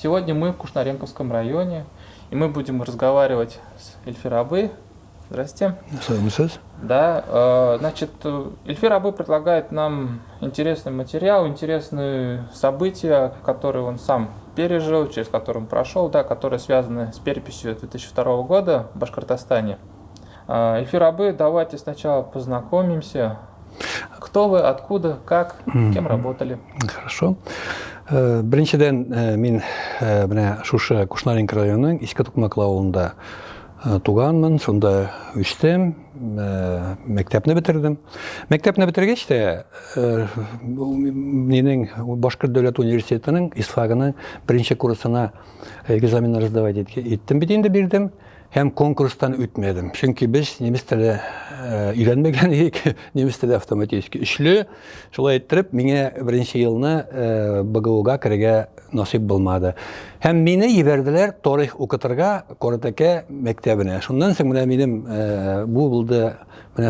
Сегодня мы в Кушнаренковском районе, и мы будем разговаривать с Эльфир Абы. Здрасте. Да, значит, Эльфир Абы предлагает нам интересный материал, интересные события, которые он сам пережил, через которые он прошел, да, которые связаны с переписью 2002 года в Башкортостане. Эльфир Абы, давайте сначала познакомимся. Кто вы, откуда, как, кем работали? Хорошо. Біріншіден мен шушы Кушнаренко районының Искатукмак ауылында туғанмын, сонда өстім, мектепті бітірдім. Мектепті бітіргеш те менің Башқұрт Дәулет университетінің ИСФАГының бірінші курсына экзамен сдавать еттім бітенді бердім. Hem konkurstan ütmedim. Çünkü biz неміс тілі үйренмеген ек, неміс тілі автоматически үшлі. Шулай етtirip, мене бірінші еліні БГУ-га кіреге насип болмады. Hem мені еберділер тарих оқытырға Коратеке мектебіне. Шундан соң менің бұл болды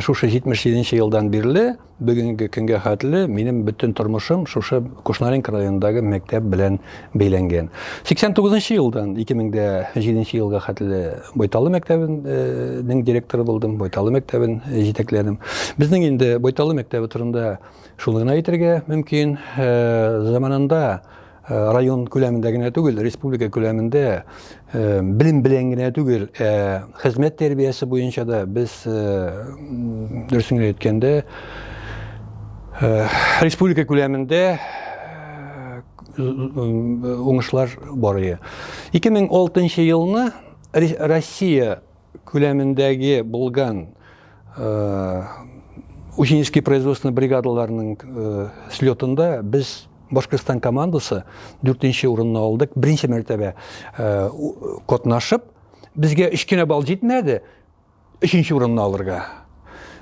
шушы 77-ші елдан берлі, бүгінгі күнге қатылы менің бүтін тұрмышым шушы Кушнаренко районындағы мектеп білен бейленген. 89-ші елдан 2007-ші елға қатылы Бойталы мектебінің директоры болдым, Бойталы мектебін жетекледім. Біздің енді Бойталы мектебі тұрында шулығына етерге мүмкін. Заманында район көлеміндегіне түгіл, республика көлемінде білім біленгіне түгіл, қызмет тәрбиесі бойынша да біз дүрсіңге еткенде республика көлемінде оңышлар барые. 2006 жылыны Россия көлеміндегі болған ученический производственный бригадаларының слетында біз Башқұртстан командасы 4-ші орынны алдық, бірінші мәртебе қатнашып, бізге 3 балл жетмеді, 3-ші орынны алырға.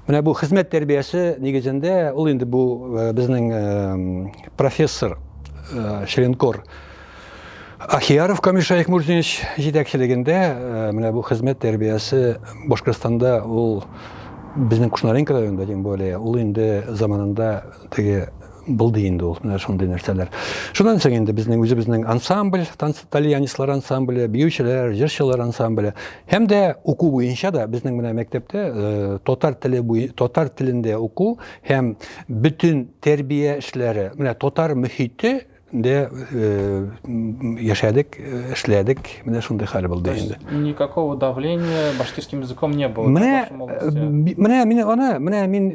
Міне бұл қызмет тәрбиесі негізінде, ол енді бұл біздің профессор Шеренкор Ахияров Камишаев Мурзинович жетекшілігінде, міне бұл қызмет тәрбиесі Башқұртстанда ол біздің Кушнаренко районында, тем более, ол енді заманында теге болды енді ол, шондай нәрселер. Шонан соң енді біздің ансамбль, итальянецлар ансамблі, биючілер, жыршылар ансамблі. Hem де оқу бойынша да біздің мектепте татар тілінде оқу, hem bütün тәрбие ішлері, татар мұхиты де яшадық, ішледік, шондай халі болды енді. Никакого давления башкирским языком не было? Мен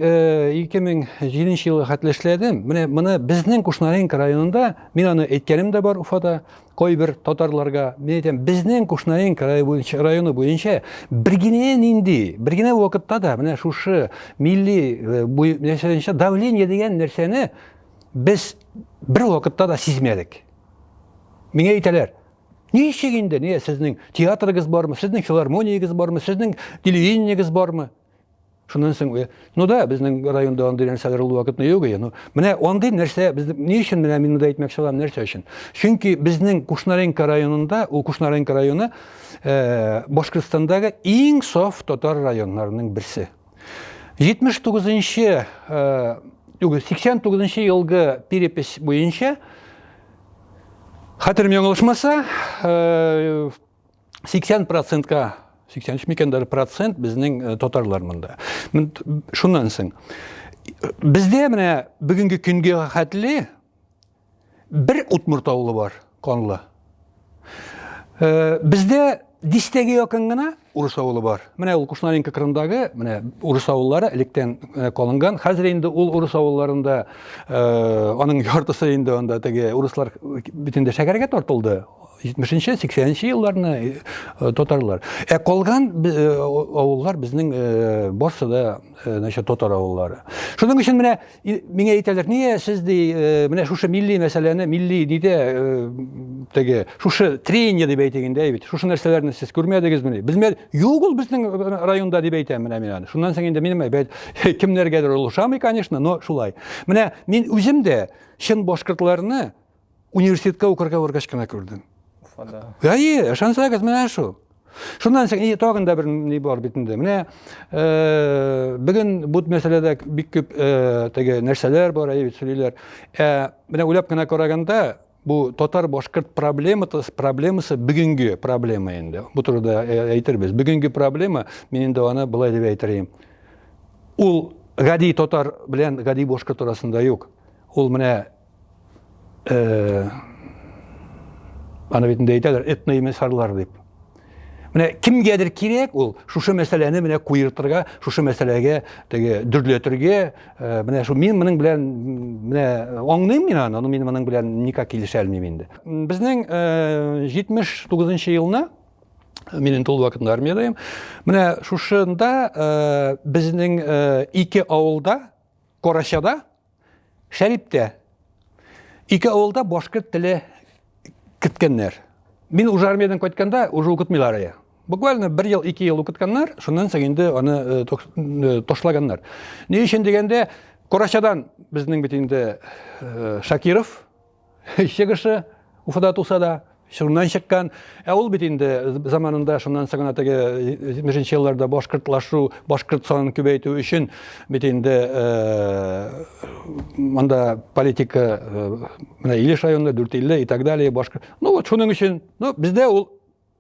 2007 жылы қатылы ішледім. Міне біздің Кушнаренко районында, мен аны еткенім де бар Уфада, қой бір татарларға, біздің Кушнаренко районы бойынша біргенен енді, біргене уақытта да, шушы милли давление деген нәрсені біз бір уақытта да сезмедік. Менге айталар, не ішегенде, сіздің театрыңыз бармы, сіздің филармонияңыз бармы, сіздің телевидениеңіз бармы? Шундан соң, да, біздің районда ондай нәрселер ол уақытны yok. Міне ондай нәрсе, не үшін мен да айтмақ шығам нәрсе үшін? Çünkü біздің Кушнаренко районында, ол Кушнаренко районы Башқұртстандағы ең соф татар районларының бірісі. 89-ші жылғы перепись бойынша, қатырым оңылышмаса, 80%-қа, 83% біздің татарлармында. Шундан соң, бізде бүгінгі күнге қатылы бір ұтмұртаулы бар, қонылы. Бізде дистеге yakın Урыс ауылы бар. Міне ол Кушнаренко қырындағы Урыс ауыллары әліктен қолынған. Қазір енді ол Урыс ауылларында оның жартысы енді онда Урыслар бүтінде шәкәрге тартылды. 70-80-ші жылдарына татарлар. Қолған ауыллар біздің Борсада татар ауыллары. Шоның үшін мене айталар, не сізді шушы милли мәселені, милли неде шушы тренер деп айтегенде, шушы нәрселерін сіз көрмедіңіз міне. Yok ol біздің районда деп айтам мен. Шундан соң енді менің кімлергедір ұлышамай, конечно, но шулай. Мен өзімде шын башқұртларыны университетке оқырға орғашқана көрдім. Шансағыз мен ашу. Шундан соң тағында бір не бар бетінде. Бүгін бұл мәселеде бик көп нәрселер бар, сөйлейлер. Ойлап қана қарағанда Бу тотар башкорт проблемасы бүгүнгү проблема инде. Бу турда әйтербез. Бүгүнгү проблема, мен инде аны былай дип әйтерим. Ул гади тотар белән гади башкорт арасында юк. Ул менә аны бит инде әйтәләр, этный месарлар дип. Менә кимгәдер кирәк ул шушы мәсьәләне менә куертырга, шушы мәсьәләгә теге дөрләтергә, менә шу мин моның белән менә аңлыйм мин аны мин моның белән никак килешә алмыйм инде. Безнең 79 елны минем тол вакытында армиядayım. Менә шушында безнең ике авылда, Корачада, Шәриптә, ике авылда башкорт теле киткәннәр. Мин уже армиядан кайтканда уже укытмыйлар я. Буквально 1 ел, 2 ел укытканнар, шуннан соң инде аны ташлаганнар. Ни өчен дигәндә, Корачадан безнең бит инде Шакиров, Шегышы, Уфада туса да, шуннан чыккан. Ул бит инде заманында шуннан соң теге 70 елларда башкортлашу, башкорт санын күбәйтү өчен бит инде монда политика менә Илеш районында 4 илдә и так далее башкорт. Ну вот шуның өчен, бездә ул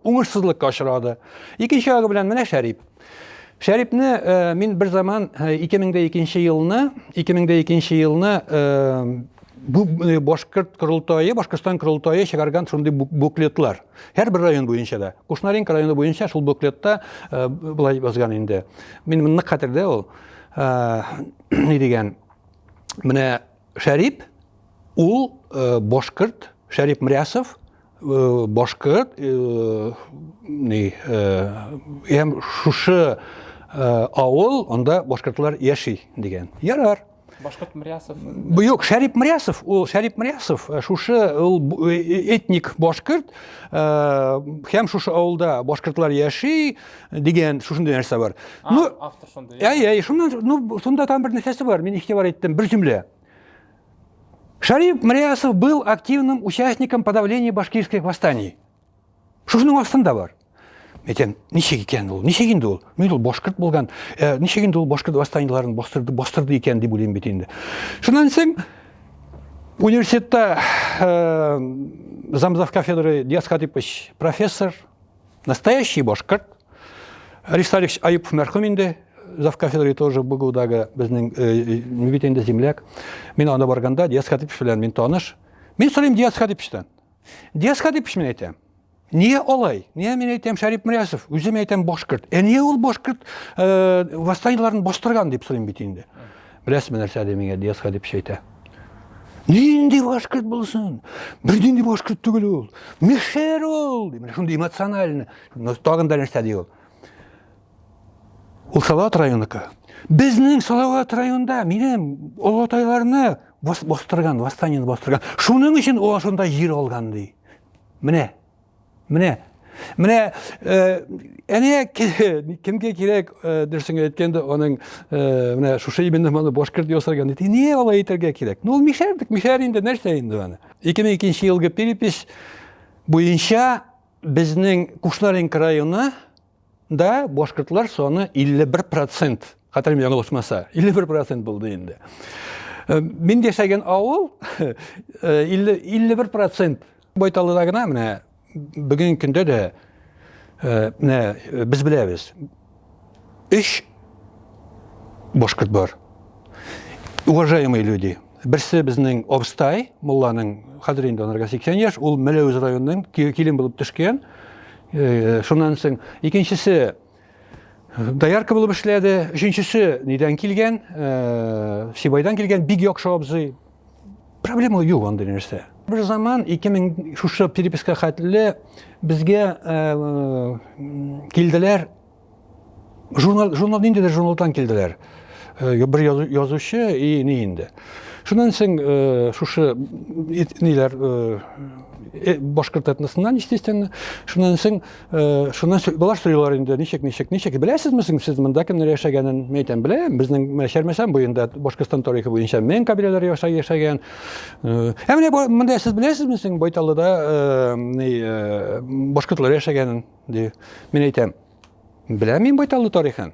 уңышсызлыкка очрады. Икенче ягы белән менә Шәрип. Шәрипне мин бер заман 2002 елны бу башкорт курултайы, Башкортстан курултайы чыгарган шундый буклетлар. Һәр бер район буенча да. Кушнаренко районы буенча шул буклетта булай язган инде. Мин моны хәтердә ул ни дигән менә Шәрип ул башкорт Шәрип Мрясов башкорт ни шушы авыл анда башкортлар яши дигән. Ярар. Башкорт Мрясов. Бу юк, Шәрип Мрясов, ул Шәрип Мрясов, шушы ул этник башкорт, һәм шушы авылда башкортлар яши дигән шушындый нәрсә бар. Ну, автор шунда. Шуннан, ну, шунда там бер нәрсәсе бар, мин ихтибар иттем, бер җөмлә. Шәрип Мрясов был активным участником подавления башкирских восстаний. Шушының астында бар. Әйтәм, ничек икән ул? Ничек инде ул? Мин ул башкорт булган. Ничек инде ул башкорт восстаниеларын бастырды икән дип уйлыйм бит инде. Шуннан соң университетта замзав кафедры Диас Хатипович профессор, настоящий башкорт. Ариф Салихович Аюпов мәрхүм инде, зав кафедры тоже Бугудагы безнең бит инде земляк. Мин анда барганда Диас Хатипович белән мин таныш. Мин сорыйм Диас Хатиповичтан. Диас Хатипович мен әйтәм. Ние олай? Ние мен әйтәм Шәрип Мрясов, үзем әйтәм башкорт. Ние ул башкорт восстаниеларын бастырган дип сорыйм бит инде. Беләсезме нәрсә ди миңа Диас Хатипович әйтә? Нинди башкорт булсын? Бердин ди башкорт түгел ул. Мишер ул. Менә шундый эмоциональны. Тагын да нәрсә ди ул. Ул Салават районыкы. Безнең Салават районда минем олатайларны бастырган, восстаниены бастырган. Шуның өчен ул шунда җир алган ди. Менә әнә кемгә кирәк дөресен әйткәндә аның менә шушы именно моны башкорт ясарган ди. Ни алай итәргә кирәк? Ну ул мишәр инде нәрсә инде аны. 2002 елгы перепись буенча безнең Кушнаренко районы да башкортлар саны 51%. Хәтер мин яңалышмаса, 51% булды инде. Мин яшәгән авыл 51%. Байталлыда гына менә бүгенге көндә дә менә без беләбез. 3 башкорт бар. Уважаемые люди. Берсе безнең Обстай, мулланың хәзер инде анарга 80 яшь, ул Мәләвез районының килен булып төшкән. Шуннан соң икенчесе Даярка булып эшләде, өченчесе нидән килгән? Сибайдан килгән бик яхшы абзый. Проблема юк анда нәрсә. Бер заман 2000 шушы переписка хәтле безгә килделәр. Журнал инде журналдан килделәр. Бер язучы и ни инде. Шуннан соң шушы ниләр башкорт этносыннан, естественно. Шуннан соң булар сорыйлар инде ничек. Беләсезме сез монда кемнәр яшәгәнен? Мен әйтәм, беләм. Безнең Шәрмәсән буенда Башкортстан тарихы буенча мен кабиләләр яшәгән. Менә монда сез беләсезме сез Байталлыда башкортлар яшәгәнен ди. Мен әйтәм, беләм мин Байталлы тарихын.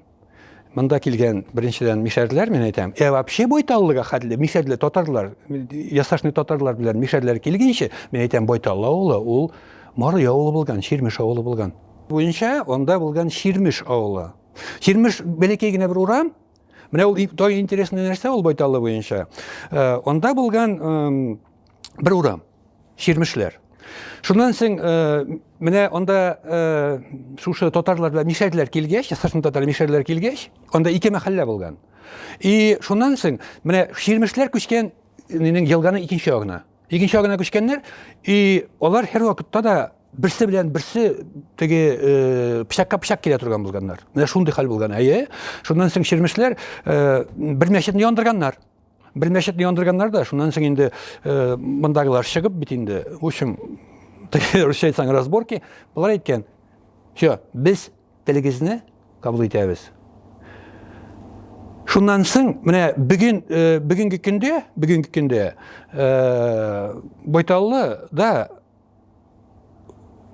мында килгән беренчедән мишәрләр, мен әйтәм, вообще бойталлыга хәтле мишәрләр татарлар, ясашный татарлар белән мишәрләр килгәнче, мен әйтәм, бойталлы авылы, ул Марый авылы булган, Ширмеш авылы булган. Буенча, онда булган Ширмеш авылы. Ширмеш бәләкәй генә бер урам, менә ул той интересный нәрсә ул бойталлы буенча. Онда булган бер урам, Ширмешләр. Шуннан соң, менә онда шушы татарлар белән мишәрләр килгәч, ясашный татар мишәрләр килгәч, онда ике мәхәллә булган. И шуннан соң, менә Ширмешләр күчкән елганың икенче ягына. Икенче ягына күчкәннәр, и алар һәр вакытта да берсе белән берсе теге пычакка пычак килә торган булганнар. Менә шундый хәл булган. Шуннан соң Ширмешләр бер мәчетне яндырганнар. Бер мәчетне яндырганнар да, шуннан соң инде мондагылар чыгып бит инде. В общем, русча әйтсәң разборки, булар әйткән. Шо, без телегезне кабул итәбез. Шуннан соң, менә бүгенге көндә Бойталлы да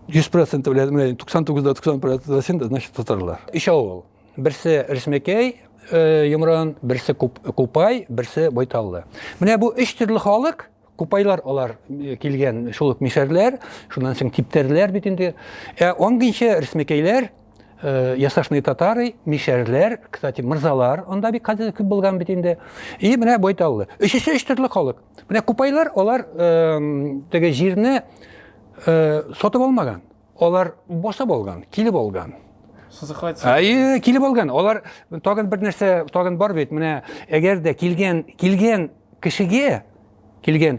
100% белән 99% значит татарлар. Өч авыл. Берсе Ресмекәй, Йомран, берсе Купай, берсе Бойталлы. Менә бу өч төрле халык, Купайлар алар килгән шул ук мишәрләр, шуннан соң типтәрләр бит инде. 10нчы Ресмекәйләр, ясашный татары, мишәрләр, кстати, мырзалар, онда бик күп булган бит инде. И менә Бойталлы. Өч төрле халык. Менә Купайлар, алар теге җирне сатып алмаган. Алар боса булган, килеп алган. Килеп алган. Алар тагын бер нәрсә, тагын бар бит. Менә әгәр дә килгән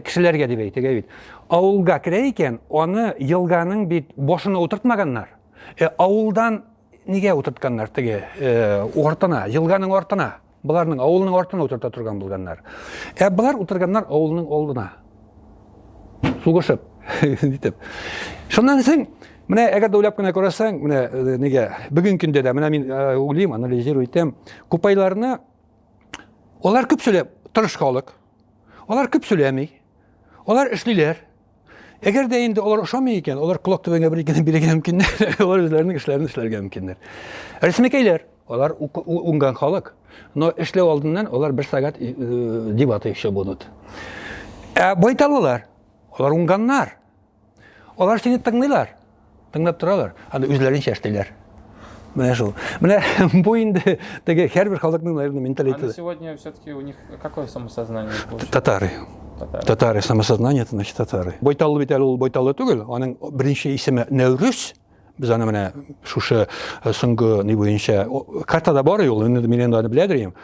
кешеләргә дип әйтәгә бит. Авылга керә икән, аны елганың бит башына утыртмаганнар. Авылдан нигә утыртканнар теге ортына, елганың ортына, буларның авылның ортына утырта торган булганнар. Булар утырганнар авылның алдына. Сугышып, дитеп. Шуннан соң, менә әгәр дә уйлап кына карасаң, менә нигә бүген көндә дә менә мин уйлыйм, анализирую итәм, Купайларны алар күп сөйләп, тырыш халык. Алар күп сөйләми. Алар эшлиләр. Әгәр дә инде алар ошамый икән, алар колак төбәгә бер икән биргән мөмкиннәр, алар үзләренең эшләрен эшләргә мөмкиннәр. Рәсмекәйләр, алар уңган халык, но эшләү алдыннан алар 1 сәгать дебаты еще будут. Бойталлылар, алар уңганнар. Алар сине тыңлыйлар, тыңлап торалар, аны үзләренчә эшлиләр. Менә шул. Менә бу инде теге һәрбер халыкның наверное менталитеты. А сегодня все-таки у них какое самосознание получилось? Татары самосознание, это значит татары. Бойталлы бит әле ул Бойталлы түгел, аның беренче исеме Нәүрүз. Без аны менә шушы соңгы ни буенча картада бар ул, мен аны беләдерим.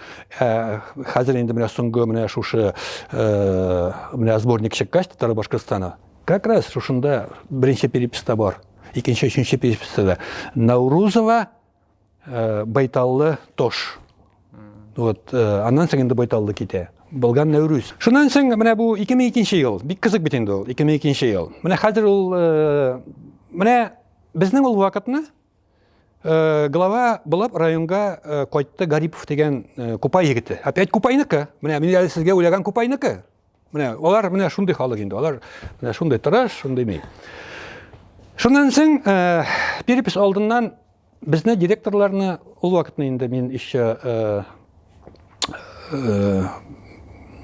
Хәзер инде менә соңгы менә шушы менә сборник чыккач Татар Башкортстана. Как раз шушында беренче переписта бар. Икенче, өченче переписта Наурузова, Бойталлы Тош. Вот, аннан соң инде Бойталлы китә. Булган Нәүрүз. Шуннан соң менә бу 2002 ел, бик кызык бит инде ул, 2002 ел. Менә хәзер ул менә безнең ул вакытны глава булып районга кайтты Гарипов дигән Купай егете. Опять Купайныкы. Менә мин әле сезгә уйлаган Купайныкы. Менә алар менә шундый халык инде. Алар менә шундый тырыш, шундый мей. Шуннан соң перепис алдыннан безне директорларны ул вакытны инде мин еще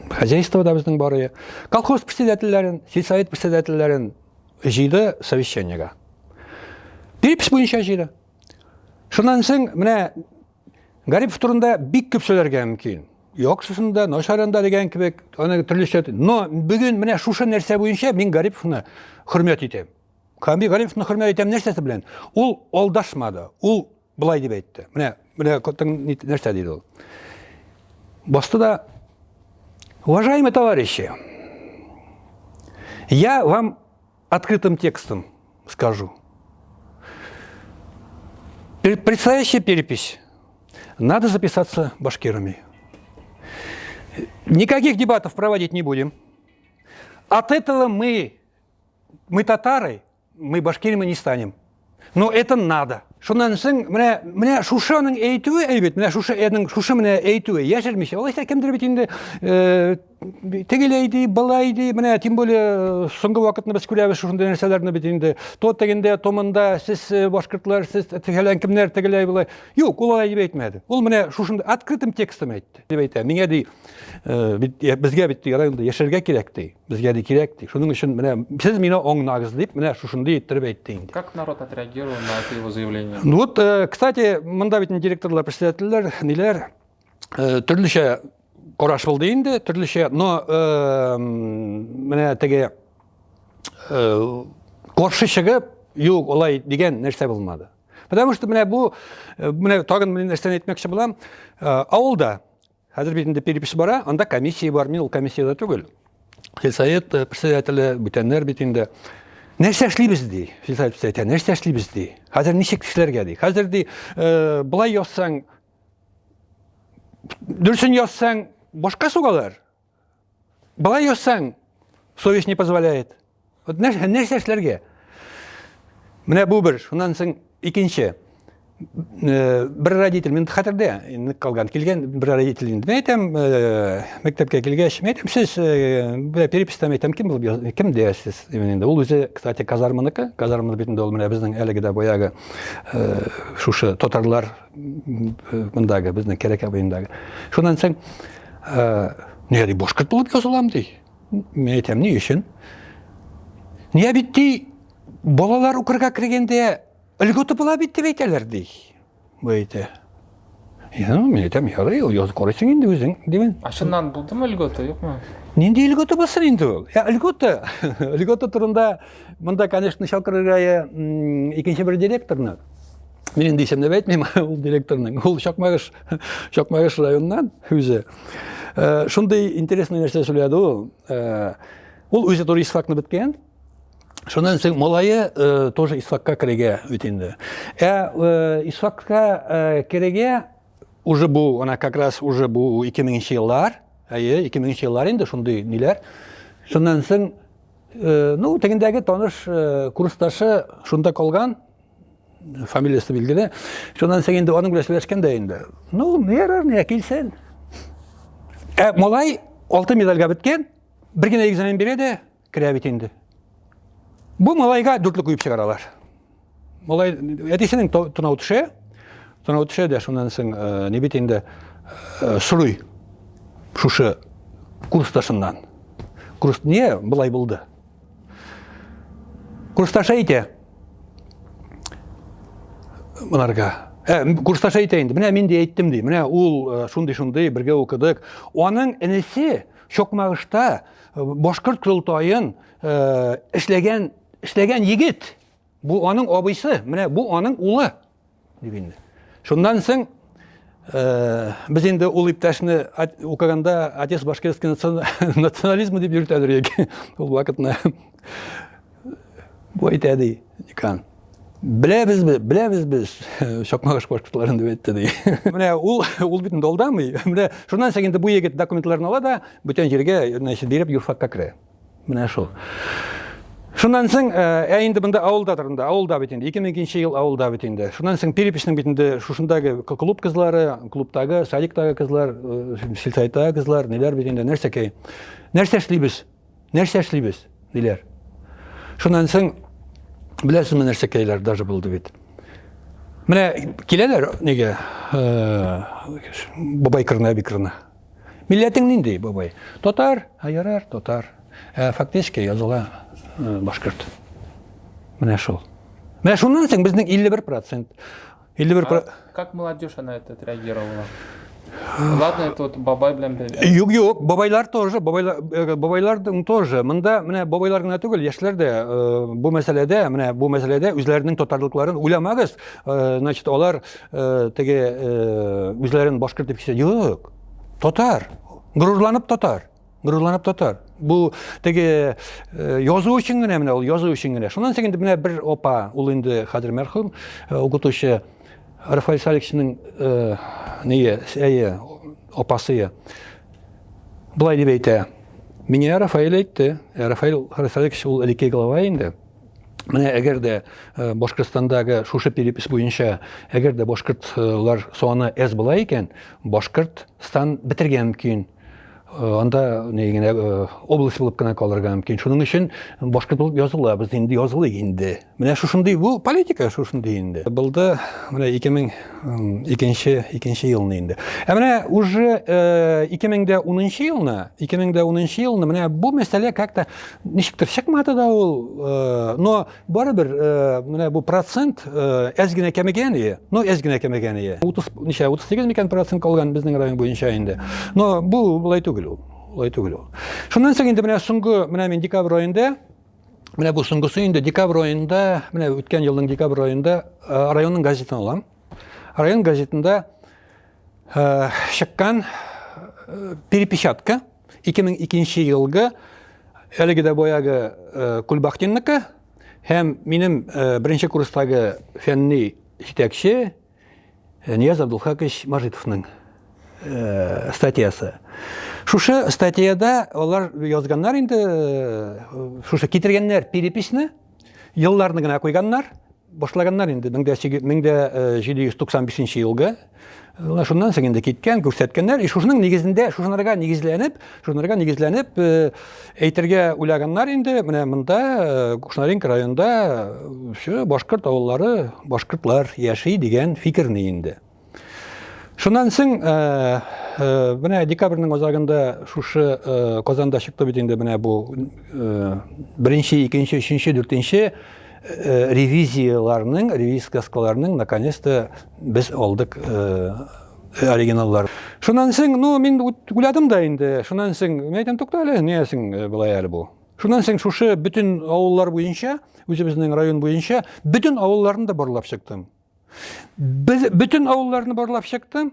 хозяйствода безнең бары. Колхоз председательләрен, сельсовет председательләрен җыйды совещаниегә. Перепис буенча җыйды. Шуннан соң менә Гарипов турында бик күп сөйләргә мөмкин. Яхшысында, начарында дигән кебек, аны төрлечә. Но бүген менә шушы нәрсә буенча мин Гариповны хөрмәт итәм. Гариповны хөрмәт итәм нәрсәсе белән? Ул алдашмады. Ул булай дип әйтте. Менә нәрсә диде ул. Басты да: уважаемые товарищи, я вам открытым текстом скажу. Предстоящая перепись. Надо записаться башкирами. Никаких дебатов проводить не будем. От этого мы татары, мы башкирами не станем. Но это надо. Шуннан соң менә шушының әйтүе әйбәт, менә шушы менә әйтүе яшермичә. Алайса кемдер бит инде тегелейди, балайди, менә тем более соңгы вакытны без күрәбез шушындай нәрсәләрне бит инде. Тот дегендә, томында сез башкортлар, сез тегелән кемнәр тегеләй булай. Юк, ул алай дип әйтмәде. Ул менә шушында открытым текстом әйтте. Дип әйтә. Миңа ди безгә бит районда яшәргә кирәк ди. Безгә ди кирәк ди. Шуның өчен менә сез мине аңлагыз дип, менә шушындай әйттереп әйтте инде. Как народ отреагировал на это его заявление? Ну вот, кстати, монда бит директорлар, председательләр, ниләр төрлечә караш булды инде, төрлечә, но менә теге каршы чыгып, юк, алай дигән нәрсә булмады. Потому что менә бу тагын мен нәрсәне әйтмәкче булам. Авылда хәзер бит инде перепись бара, анда комиссия бар, мин ул комиссияда түгел. Сельсовет председателе, бүтәннәр бит инде нәрсә эшлибез ди. Сельсовет председателе, нәрсә эшлибез ди. Хәзер ничек эшләргә ди. Хәзер ди, булай язсаң, дөресен язсаң, башка сугалар. Булай язсаң, совесть не позволяет. Вот нәрсә эшләргә. Менә бу бер, шуннан соң икенче. Бер родитель, мен хәтердә калган, килгән бер родитель инде. Мен әйтәм, мәктәпкә килгәч, мен әйтәм, сез перепистә әйтәм, кем диясез? Инде ул үзе, кстати, казарманыкы, казарманы бит инде ул менә безнең әлеге дә боягы шушы татарлар мондагы, безнең Кәрәк абыендагы. Шуннан соң нигә ди башкорт булып язылам ди. Мен әйтәм, ни өчен? Нигә бит ди балалар укырга кергәндә өлгөтө була бит дип әйтәләр ди. Бу әйтә. Мен әйтәм, ярый, ул язып карыйсың инде үзең, димен. Ашыннан булдымы өлгөтө, юкмы? Нинди өлгөтө булсын инде ул? Өлгөтө турында монда, конечно, Шалкыр районы икенче бер директорны. Мен инде исемне әйтмим, ул директорның. Ул Чакмагыш районыннан үзе. Шундай интересный нәрсә сөйләде ул. Ул үзе туры исфакны биткән. Шуннан соң малайы тоже исфакка керегә үтенде. Исфакка керегә уже бу, она как раз уже бу 2000 еллар, 2000 еллар инде шундый ниләр. Шуннан соң, ну, тегендәге таныш курсташы шунда калган, фамилиясы билгеле. Шуннан соң инде аның белән сөйләшкәндә инде. Ну, не килсен. Малай 6 медальгә биткән, бер генә экзамен бирә дә керә бит инде. Бу малайга дүртлек куеп чыгаралар. Малай әтисенең тонау төшә дә, шуннан соң не бит инде сорый шушы курсташыннан. Курс не булай булды. Курсташ әйтә. Монарга. Курсташ әйтә инде. Менә мин дә әйттем ди. Менә ул шундый бергә укыдык. Аның энесе Чокмагышта башкорт курултайын эшләгән егет. Бу аның абыйсы, менә бу аның улы дип инде. Шуннан соң без инде ул иптәшне укыганда отец башкирский национализм дип йөртәләр иде. Ул вакытны бу әйтә ди, икән. Беләбез без Чакмагыш башкортларын дип әйтте ди. Менә ул бит инде алдамый. Менә шуннан соң инде бу егет документларын ала да, бүтән җиргә, значит, биреп юрфакка керә. Менә шул. Шуннан соң, инде монда авылда бит инде, 2002 ел авылда бит инде. Шуннан соң переписьнең бит инде шушындагы клуб кызлары, клубтагы, садиктагы кызлар, сельсоветтагы кызлар, ниләр бит инде, нәрсәкәй. Нәрсә эшлибез, диләр. Шуннан соң беләсезме нәрсәкәйләр даже булды бит. Менә киләләр нигә? Бабай кырына. Милләтең нинди, бабай? Татар, ярар, татар. Фактически языла башкорт. Менә шул. Менә шуннан соң безнең 51%. Как молодежь на это отреагировала? Ладно, это вот бабай белән Юк, бабайлар бабайлардың тоже. Монда менә бабайлар гына түгел, яшьләр дә бу мәсьәләдә үзләренең татарлыкларын уйламагыз. Значит, алар теге үзләрен башкорт дип кисә. Юк. Татар. Горурланып татар. Бу теге язу өчен генә менә ул язу өчен генә. Шуннан соң инде менә бер опа, ул инде хәзер мәрхүм, укытучы Рафаэль Салиховичның опасы. Булай дип әйтә. Миңа Рафаэль әйтте. Рафаэль Салихович ул элекке глава инде. Менә әгәр дә Башкортстандагы шушы перепись буенча, әгәр дә башкортлар саны әз була икән, Башкортстан бетергән мөмкин. анда негене область булып кына калырга мөмкин. Шуның өчен башкорт булып языла, без инде язылык инде. Менә шушындый бу политика шушындый инде. Булды менә 2002 елны инде. Менә уже 2010 елны, 2010 елны менә бу мәсьәлә как-то ничектер чыкмады да ул, но барыбер менә бу процент әзгенә кемегән, но әзгенә кемегән. 38 микән процент калган безнең район буенча инде. Но бу булай түгел ул. Шуннан соң инде менә соңгы менә мен декабрь айында, менә бу соңгысы инде декабрь айында, менә үткән елның декабрь айында районның газетын алам. Район газетында чыккан перепечатка 2002 елгы әлеге дә боягы Кульбахтинныкы һәм минем беренче курстагы фәнни җитәкче Нияз Абдулхакович Мажитовның статьясы. Шушы статьяда алар язганнар инде, шушы китергәннәр переписне, елларны гына куйганнар, башлаганнар инде 1795 елга. Шуннан соң инде киткән, күрсәткәннәр, шушының нигезендә, шушынарга нигезләнеп, әйтергә уйлаганнар инде, менә монда Кушнаренко районында башкорт авыллары, башкортлар яши дигән фикерне инде. Шуннан соң менә декабрьнең азагында шушы Казанда чыкты бит инде менә бу беренче, икенче, өченче, дүртенче ревизияскаларның наконец-то без алдык оригиналлар. Шуннан соң, мин уйладым да инде, шуннан соң мен әйтәм, тукта әле, ниясың булай әле бу. Шуннан соң шушы бүтән авыллар буенча, үзебезнең район буенча бүтән авылларны да барлап чыктым. Бүтән авылларны барлап чыктым.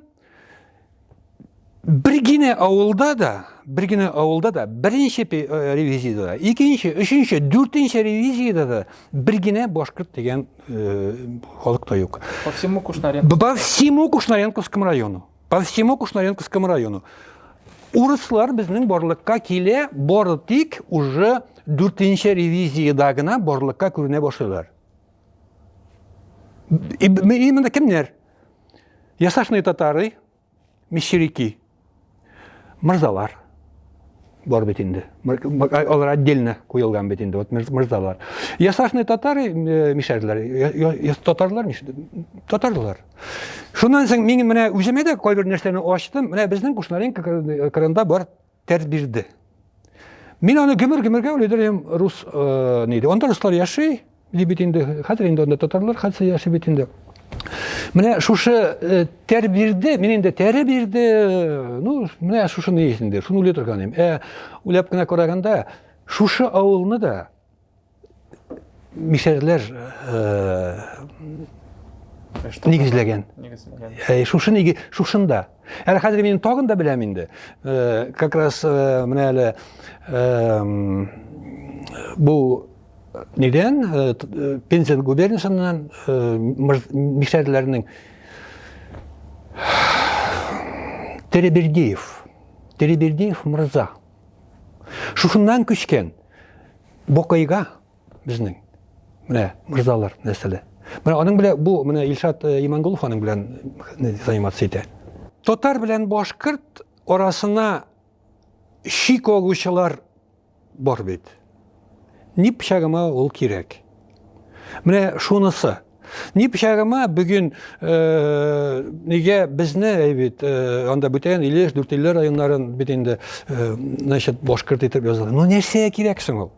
Бергене авылда да, беренче ревизияда, икенче, өченче, дүртенче ревизияда да бергене башкорт дигән халык та юк. По всему Кушнаренковскому. По всему Кушнаренковскому району. Урыслар безнең барлыкка килә, бары тик уже дүртенче ревизияда гына барлыкка күренә башлыйлар. Именно кемнәр? Ясашные татары, мещеряки, мырзалар бар бит инде. Алар отдельно куелган бит инде, вот мырзалар. Ясашные татары, мишәрләр, татарлар. Шуннан соң мин менә үземә дә кайбер нәрсәне ачтым. Менә безнең Кушнаренко кырында бар тәрбирде. Мин аны гөмер-гөмергә уйлыйдым, рус нидә. Анда руслар яши, бит инде, хәзер инде анда татарлар хәзер яши бит инде. Менә шушы тәрбирде, мин инде тәрбирде, менә шушыны есендә, шуны уйлый торган идем. Уйлап кына караганда, шушы авылны да мишәрләр нигезләгән. Шушында. Әле хәзер мин тагын да беләм инде. Как раз менә әле бу неден Пензен губерниясыннан мишәрләрнең Теребердиев мырза. Шушыннан күчкән Бокайга безнең менә мырзалар нәселе. Менә аның белән бу менә Илшат Имангулов аның белән заниматься итә. Татар белән башкорт арасына шик агучылар бар бит. Ни пычагыма ул кирәк. Менә шунысы. Ни пычагыма бүген нигә безне бит анда бүтән Илеш, Дүртөйле районнарын бит инде значит башкорт итеп язалар. Нәрсәгә кирәк соң ул?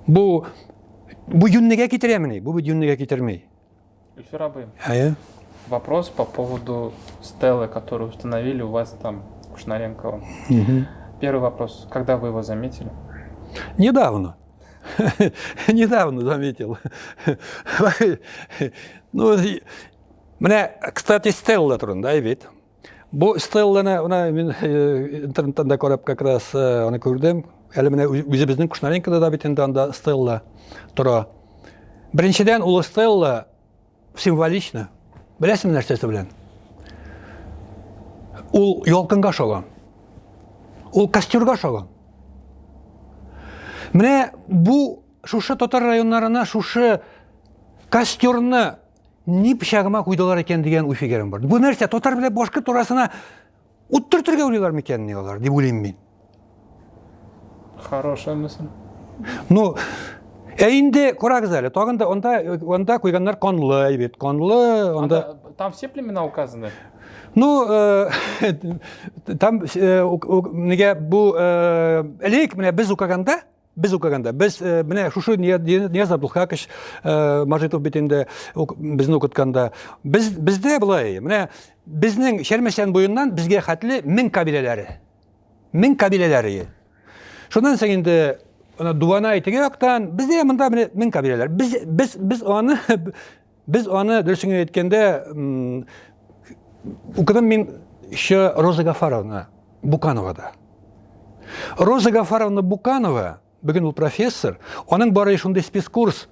Бу юннегә китерәмени? Бу юннегә китермей. Эльфир абый. Вопрос по поводу стелы, которую установили у вас там, Кушнаренкова. Первый вопрос. Когда вы его заметили? Недавно. Недавно заметил. Менә, кстати, стелла турында бит. Бу стелланы мин интернеттан карап как раз аны күрдем. Әле менә үзебезнең Кушнаренкода да бит анда стелла тора. Беренчедән ул стелла символично. Беләсең нәрсәсе белән? Ул ялкынга шаган. Ул костюрга шаган. Менә бу шушы татар районнарына шушы костюрны ни пычагыма куйдылар икән дигән уй фикерем бар. Бу нәрсә татар белән башкорт арасына уттыртырга уйлыйлар микенни алар, дип уйлайм мен. Хорошая мысль. Ну, инде көрәгез әле, тагында онда куйганнар конлы, бит, конлы, онда Там все племена указаны? ну, там неге бу элек менә без укыганда, без менә шушы Нияз Абдулхакович Мажитов бит инде безне укытканда, бездә булай, менә безнең Шәрмәшән буеннан безгә хәтле 1000 кабиләләре. Шуннан соң инде ана Дувана итеге яктан бездә монда 1000 кабиләләр. Без аны дөресен әйткәндә укыдым мен еще Роза Гафаровна Букановада. Роза Гафаровна Буканова, бүгін ул профессор, оның бары шундай спецкурс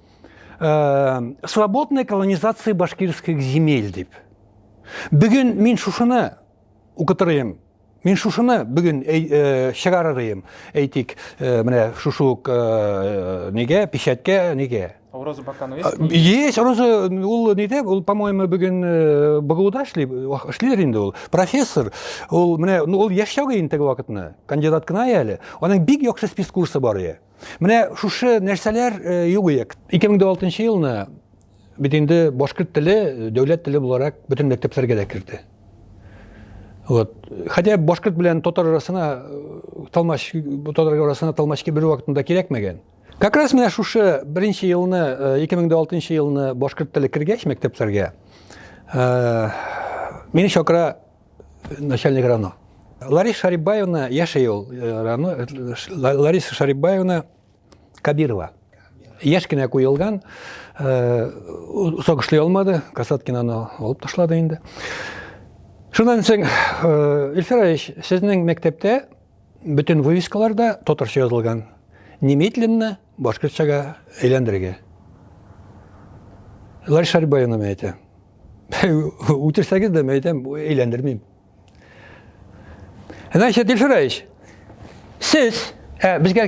«Свободная колонизация башкирских земель» дип. Бүгін мен шушыны укытырыйм. Мен шушыны бүгін шығарырыйм. Әйтик, менә шушук неге, печатке неге. У Розы Бакановой есть? Есть, Роза, ул, по-моему, бүгін БГУда эшлилер инде ул. Профессор, ул яшәүгә интеге вакытны, кандидат кына әле. Аның бик яхшы спецкурсы бар ия. Менә шушы нәрсәләр юк. 2006 елны бит инде башкорт теле, дәүләт теле буларак бөтен мәктәпләргә дә кирде. Вот. Хотя башкорт белән татар арасына талмаш бер вакытында кирәкмәгән. Как раз менә шушы беренче елны, 2006 елны башкорт теле кергәч мәктәпләргә, мине чакыра начальник РАНО. Лариса Шарипбаевна яшәй ул РАНО, Лариса Шарипбаевна Кабирова. Яшь кенә куелган, сагышлый алмады, Касаткин аны алып ташлады инде. Шуннан соң, Илферович, сезнең мәктәптә бөтен вывескаларда татарча язылган. Немедленно башкортчага әйләндерергә. Лариса Шарипбаевна әйтә. Үтерсәгез дә әйтәм, әйләндермим. Значит, Илферович, сез безгә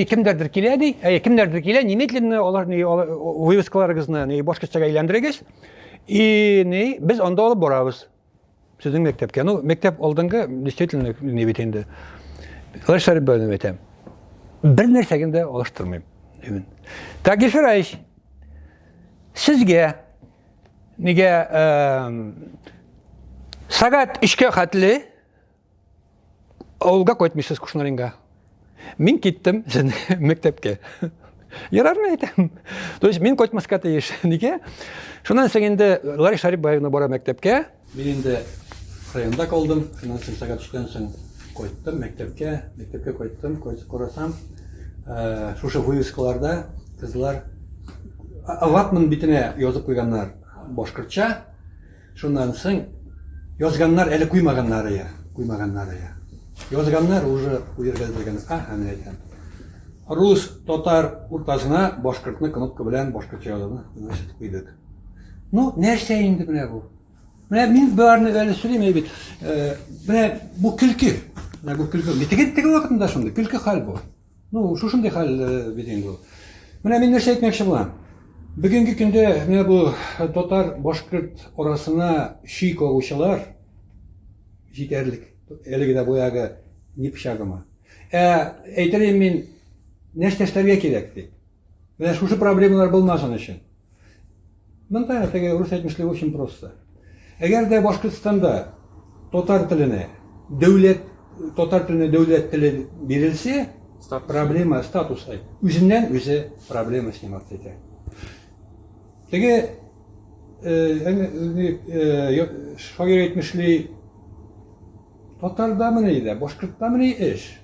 кемдердер килә ди, кемдердер килә, немедленно аларны вывескаларыгызны башкортчага әйләндерегез. И без анда алып барабыз. Сезнең мәктәпкә. Ну, мәктәп алдынгы действительно не бит инде. Лариса Шарипбаевна әйтәм. Bir нәрсәгә дә алыштырмыйм. Так, Илферович, сезгә нигә сагат 3-кә хәтле авылга кайтмыйсыз Кушнаренга. Мин киттем мәктәпкә. Ярармы әйтәм. То есть мин кайтмаска тиеш. Нигә? Шуннан соң инде Лариса Шарипбаевна бара мәктәпкә. Мин инде районда калдым. Шуннан соң сагат 3-тән соң кайттым мәктәпкә кайттым, карасам, шушы вывескаларда кызлар ватман битенә язып куйганнар башкортча. Шуннан соң язганнар әле куймаганнары. Язганнар уже уергә дигән. Мен әйтәм. Рус, татар уртасына башкортны кнопка белән башкортча язуны куйдык. Ну, нәрсә инде менә бу? Менә мин барны әле сөйләмәй бит. Менә бу көлке. Бу теге вакытында шундый көлке хәл бу. Ну, шушындый хәл бит инде ул. Менә мин нәрсә әйтмәкче булам. Бүгенге көндә менә бу татар башкорт арасына ши кагучылар җитәрлек. Әлеге дә буягы ни пычагыма. Әйтерем мин нәрсә эшләргә кирәк ди. Менә шушы проблемалар булмасын өчен. Монда теге рус әйтмешли очень просто. Әгәр дә Башкортстанда татар теленә дәүләт теле бирелсә, проблема статусы үзеннән үзе проблема сниматься итә. Теге шагыйрь әйтмешли татарда менә иде, башкортта менә эш.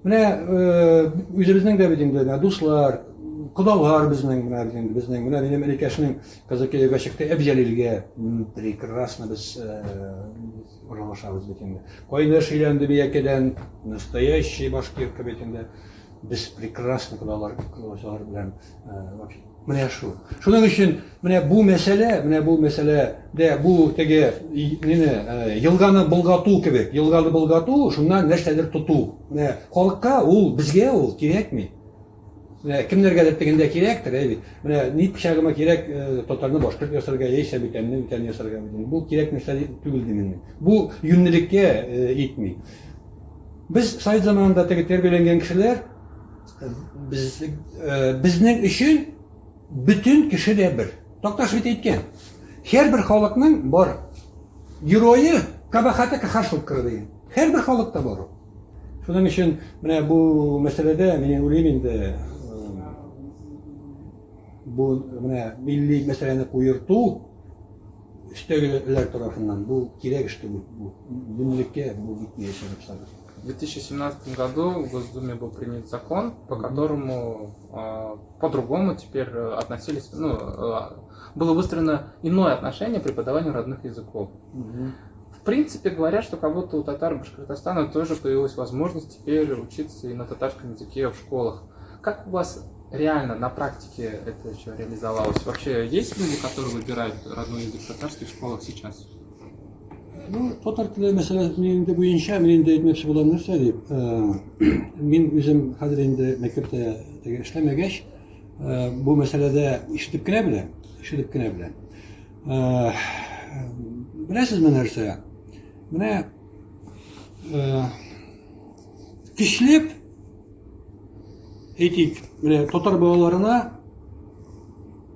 Менә үзебезнең дә бит инде дуслар, кудалар безнең менә минем Әнекәшнең Казакиевга чыкты, Әбҗәлилгә прекрасно без уралашабыз бит инде. Кайнаш өйләнде биякәдән, настоящий башкирка бит инде. Без прекрасно кудалар белән вообще. Менә шу. Шуның өчен менә бу мәсьәлә дә бу теге елганы болгату, шуннан нәрсәдер тоту. Менә халыкка ул, безгә ул кирәкми. Kimlerge degende kirektir, evet. Nit pişagıma kirek totarını boşkurt yasarga, yeyse biten yasarga biten. Bu kirek mesela tügüldüğünün. Bu yünlülükке itmi. Biz sayı zamanında terbiyelengen kişiler, bizning için bütün kişi de bir. Doktor Şvit aytgan. Her bir xalqning bor. Giroyi kabahati qarşılık qiladi. Her bir xalqda bor. Şunun için bu meselede men o'ylayman de bu milli meseleni koyurtu üsttegiler tarafından bu kirek işte bu günlükке bu gitmeye sebep. В 2017 году в Госдуме был принят закон, по которому по-другому теперь относились, было выстроено иное отношение к преподаванию родных языков. В принципе, говорят, что как будто у татар Башкортостана тоже появилась возможность теперь учиться и на татарском языке в школах. Как у вас реально на практике это еще реализовалось? Вообще есть люди, которые выбирают родной язык татарский в школах сейчас? Татар тілі мәселесінде бойынша мен енді айтмақшы болған нәрсе деп, мен өзім қазір енді мектепте эшләмәгәч, бұл мәселеде ишетеп кенә беләм. Беләсезме нәрсә? Менә көчләп әйтик, татар балаларына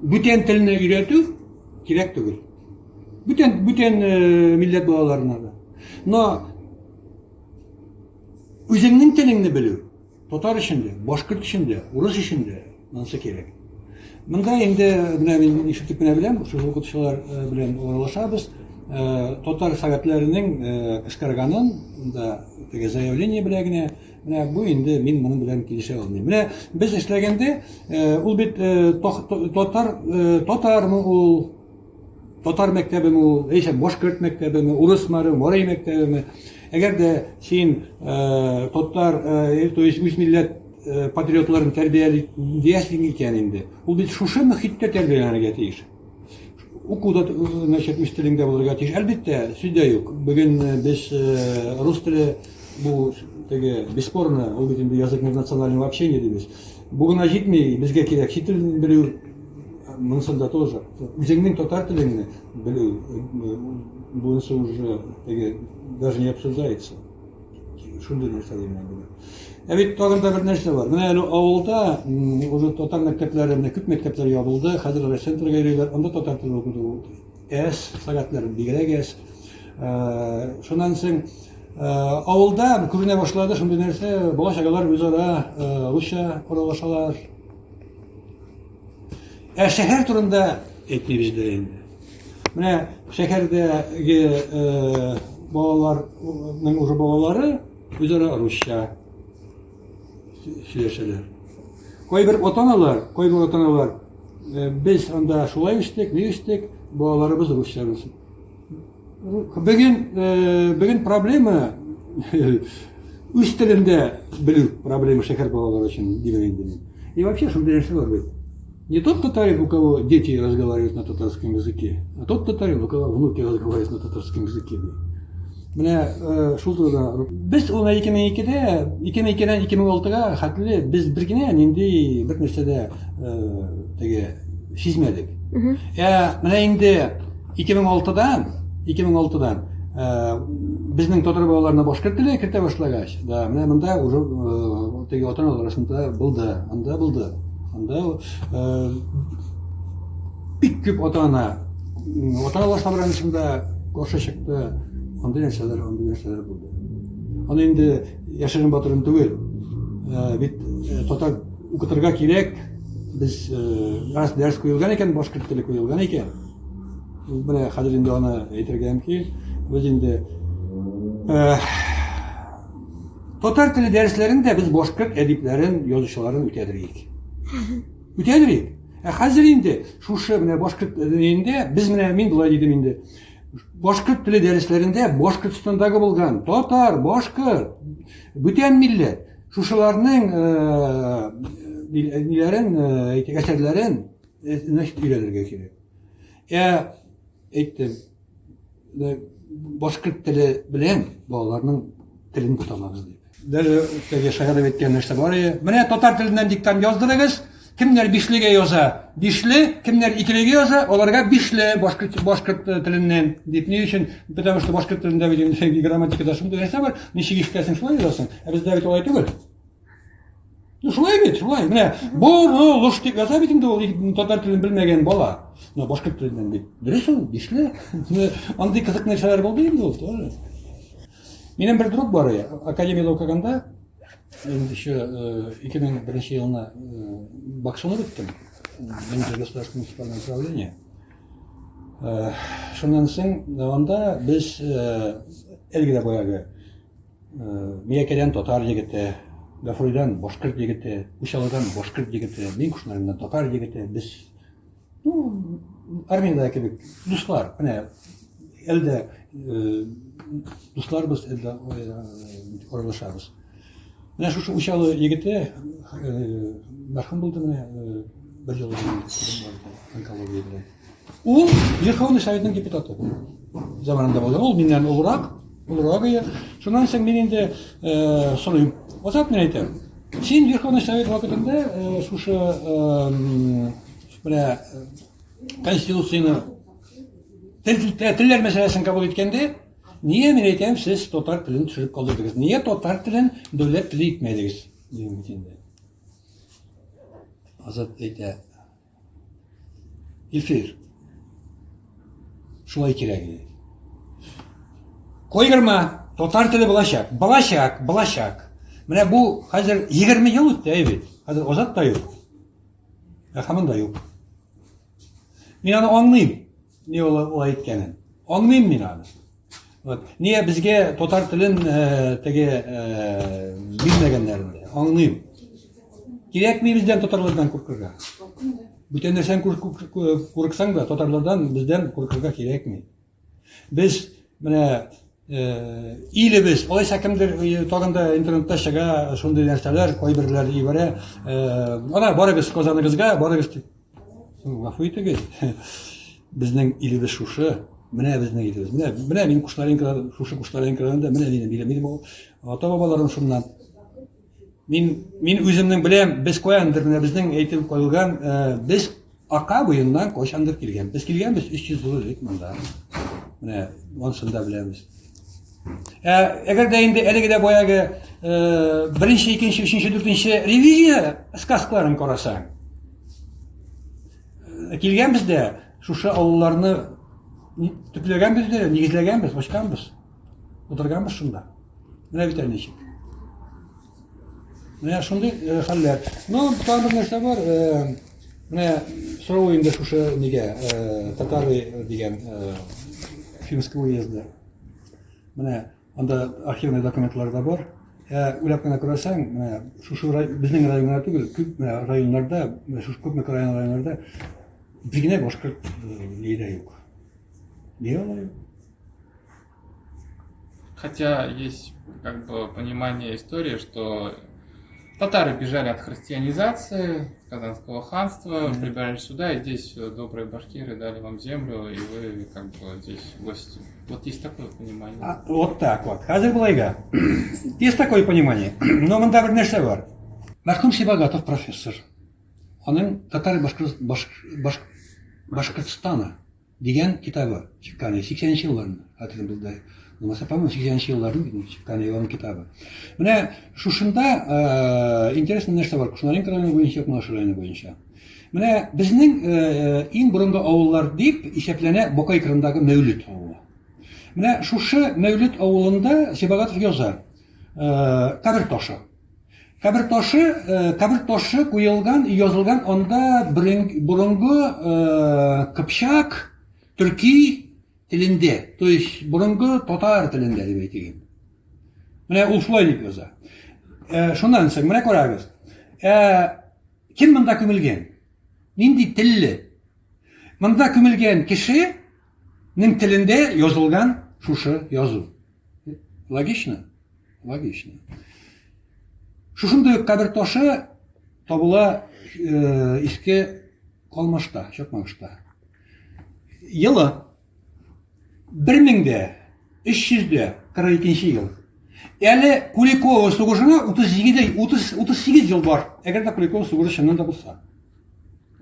бүтән телне өйрәтү кирәк түгел. Bütün millet bağlarına da. Но özünün tilini biliyor. Tatar içinde, Başkurt içinde, Rus içinde nasıl gerek. Bunda endi men ишетеп менә беләм, şu укытучылар белән аралашабыз. Татар советларының кычкырганын да теге заявление белән генә менә бу инде мин моның белән килешә алмыйм. Менә без эшләгәндә ул бит татармы ул Tatar mektebimi ol, Başkurt mektebimi, Urusmarı, Moray mektebimi. Eğer de sen Tatar, üç millet patriotların terbiyeliği iken indi. O biz şuşa mühitte terbiyelenmeye tiyiş. Okuda üst dilinde bulurga tiyiş. Elbette süde yok. Bugün biz Rus dili bu бесспорно, o bizim yazık национального общения deyimiz. Bugün jitmeyi bizge gerek. Şit dilini biliyor. Мынсында тоже. Үзеңнең татар телеңне белү бунысы уже даже не обсуждается. Шундый нәрсәләр менә бу. Бит тагын да бер нәрсә бар. Менә әле авылда уже татар мәктәпләре, күп мәктәпләр ябылды. Хәзер центрга йөриләр. Анда татар теле укыды. Сәгатьләр бигрәк. Шуннан соң авылда күренә башлады шундый нәрсә. Бала-чагалар үзара русча аралашалар. Şehir turunda etni bizde indi. Менә şehirдәге балаларның уже балалары үзара русча сөйләшәләр. Кайбер ата-аналар без анда шулай үстек, ни үстек, балаларыбыз русча белсен. Бүген проблема үз телендә белү проблема шәһәр балалары өчен димәгән. И вообще шундый нәрсә бар бит. Не тот татарин, у кого дети разговаривают на татарском языке, а тот татарин, у кого внуки разговаривают на татарском языке. Менә шул турыда без аны 2002-дә, 2002-дән 2006-га хәтле без бер генә нинди бер нәрсәдә теге сизмәдек. Менә инде 2006-дан безнең татар балаларына башкорт теле кертә башлагач, да менә монда уже теге ата-аналар арасында булды. Анда бик күп ата-аналар собраниясында каршы чыкты. Андый нәрсәләр булды. Аны инде яшерен батырын түгел. Бит татар укытырга кирәк. Без раз дәрс куелган икән, башкорт теле куелган икән. Менә хәзер инде аны әйтергәм ки, без инде татар теле дәресләрендә без башкорт әдипләрен, язучыларын үтәдерик. Хәзер инде шушы менә башкорт телендә без менә мин булай дидем инде. Башкорт теле дәресләрендә Башкортстандагы булган татар, башкорт, бүтән милләт шушыларның әсәрләрен өйрәнергә кирәк. Әйттем, башкорт теле белән балаларның телен тотабыз дип. даже теге шаярып әйткән нәрсә бар. Менә татар теленнән диктант яздырыгыз. Кемнәр бишлегә яза? Бишле, кемнәр икелегә яза? Аларга бишле башкорт теленнән. Дип ни өчен? Потому что башкорт телендә бит грамматикада шундый нәрсә бар. Ничек ишетәсең шулай язасың. Ә бездә бит алай түгел. Ну шулай бит, шулай. Менә бу луш дип яза бит инде ул татар телен белмәгән бала. Но башкорт теленнән бит. Дөрес ул, бишле. Андый кызык нәрсәләр булды инде ул, тоже. Минем бер друг бар, академиядә укыганда, инде еще 2001 елны Баксуны беттем, Ленинское государственное муниципальное управление. Шуннан соң анда без әлегә баягы Миякәдән татар егете, Гафуридан башкорт егете, Учалыдан башкорт егете, мин кушнарымдан татар егете, без армияда кебек дуслар, менә әлдә дусларбыз, әлдә аралашабыз. Менә шушы Учалы егете мәрхүм булды менә бер ел онкология белән. Ул Верховный Советның депутаты заманында булды. Ул миннән олырак. Шуннан соң мин инде сорыйм. Азат мен әйтәм. Син Верховный Совет вакытында шушы менә Конституцияны телләр мәсьәләсен кабул иткәндә, нигә мен әйтәм, сез татар телен төшереп калдырдыгыз? Нигә татар телен дәүләт теле итмәдегез? Дигән бит инде. Азат әйтә. Илфир. Шулай кирәк. Койгырма, татар теле булачак. Булачак. Менә бу хәзер 20 ел үтте, әйбит. Хәзер Азат та юк. Хамын да юк. Мин аны аңлыйм. Ни ул әйткәнен. Аңлыйм мин аны. Вот. Нигә безгә татар телен теге билмәгәннәрен аңлыйм. Кирәкми бездән татарлардан куркырга. Бүтән нәрсән курыксаң да татарлардан бездән куркырга кирәкми. Без менә илебез, алайса кемдер тагында интернетта чыга шундый нәрсәләр, кайберләр ибәрә. Ана барыгыз Казаныгызга, барыгыз. Гафу итегез. Безнең илебез шушы. Менә безнең илебез. Менә мин кушларым шушы кушларым кирәгендә, менә минем ата-бабаларым шуннан. Мин үземнең беләм, без каяндыр менә безнең әйтеп куелган, без Ака буеннан кайчандыр килгән. Без килгәнбез 300 ел элек монда. Менә монсын да беләбез. Әгәр дә инде әлеге дә баягы 1-нче, 2-нче, 3-нче, 4-нче ревизия сказкаларын карасаң, килгәнбез дә шушы авылларны төпләгәнбез дә, нигезләгәнбез, ачканбыз. Утырганбыз шунда. Менә бит ничек. Менә шундый хәлләр. Ну, тагын бер нәрсә бар. Менә сорау инде шушы нигә татары дигән Финский уездда. Менә анда архивный документларда бар. Уйлап кына күрсәң, менә шушы безнең районнарда түгел, күп районнарда, шушы күп районнарда бер генә башкорт лидер юк. Нигә? Хотя есть как бы понимание истории, что татары бежали от христианизации Казанского ханства, прибежали сюда, и здесь добрые башкиры дали вам землю, и вы как бы здесь гости. Вот есть такое понимание. Вот так вот. Хәзер булайга. Есть такое понимание. Но монда бер нәрсә бар. Мәрхүм Сибагатов профессор. Аның татар Башкортстаны дигән китабы чыккан 80-нче елларда. Хәтеремдә. Булмаса, по-моему, 80-нче елларның чыккан его китабы. Менә шушында интересный нәрсә бар. Кушнарин районы буенча, Кунаш районы буенча. Менә безнең иң борынгы авыллар дип исәпләнә Бакай кырындагы Мәүлид авылы. Менә шушы Мәүлид авылында Сибагатов яза. Кабер ташы. Кабер ташы куелган, язылган анда борынгы Кыпчак, төрки телендә, то есть борынгы татар телендә дип әйтегез. Менә ул шулай дип яза. Шуннан соң менә карагыз. Кем монда күмелгән? Нинди телле? Монда күмелгән кешенең телендә язылган шушы язу. Логично? Логично. Шушындый кабер ташы табыла иске калмашта, Чакмагышта. Елы 1342 ел. Әле Куликова сугышына 38 жыл бар. Әгәр дә Куликова сугышы чыннан да булса.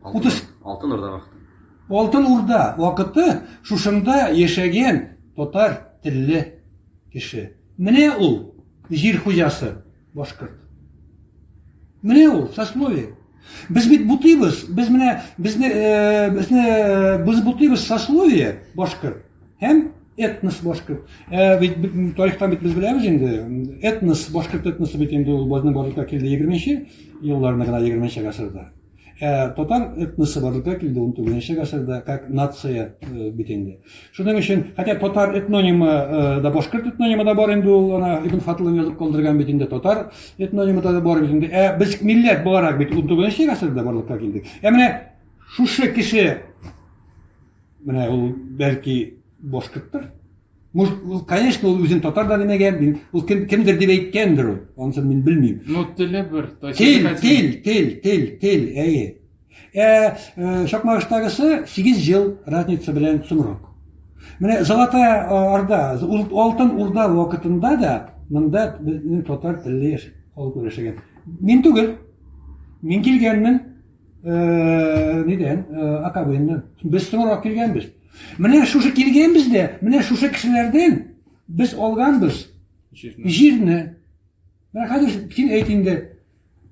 Алтын Урда вакыты. Алтын Урда вакыты шушында яшәгән татар телле кеше. Менә ул җир хуҗасы башкорт. Менә ул сословие. Без бит бутыйбыз, без бутыйбыз сословие башкорт һәм этнос башкорт. Бит тарихтан бит без беләбез инде. Этнос, башкорт этносы бит инде ул безнең барлыкка килде 20нче елларына гына 20нче гасырда. Татар этносы барлыкка килде 19нче гасырда как нация бит инде. Шуның өчен, хотя татар этнонимы да башкорт этнонимы да бар инде ул ана Ибн Фатлов язып калдырган бит инде татар этнонимы да бар бит инде. Без милләт буларак бит 19нче гасырда барлыкка килдек. Менә шушы кеше менә ул бәлки башкорттыр. Конечно, ул үзен татар да демәгән, ул кемдер дип әйткәндер ул. Ансын мин белмим. Ну, теле бер. Тел, әйе. Шакмагыштагысы 8 жыл разница белән сумрак. Менә Золотая Орда, Алтын Урда вакытында да монда безнең татар телле халык яшәгән. Мин түгел. Мин килгәнмен нидән? Акабыннан. Без сумрак килгәнбез. Менә шушы килгәнбез дә, менә шушы кешеләрдән без алганбыз җирне. Менә хәзер син әйт инде,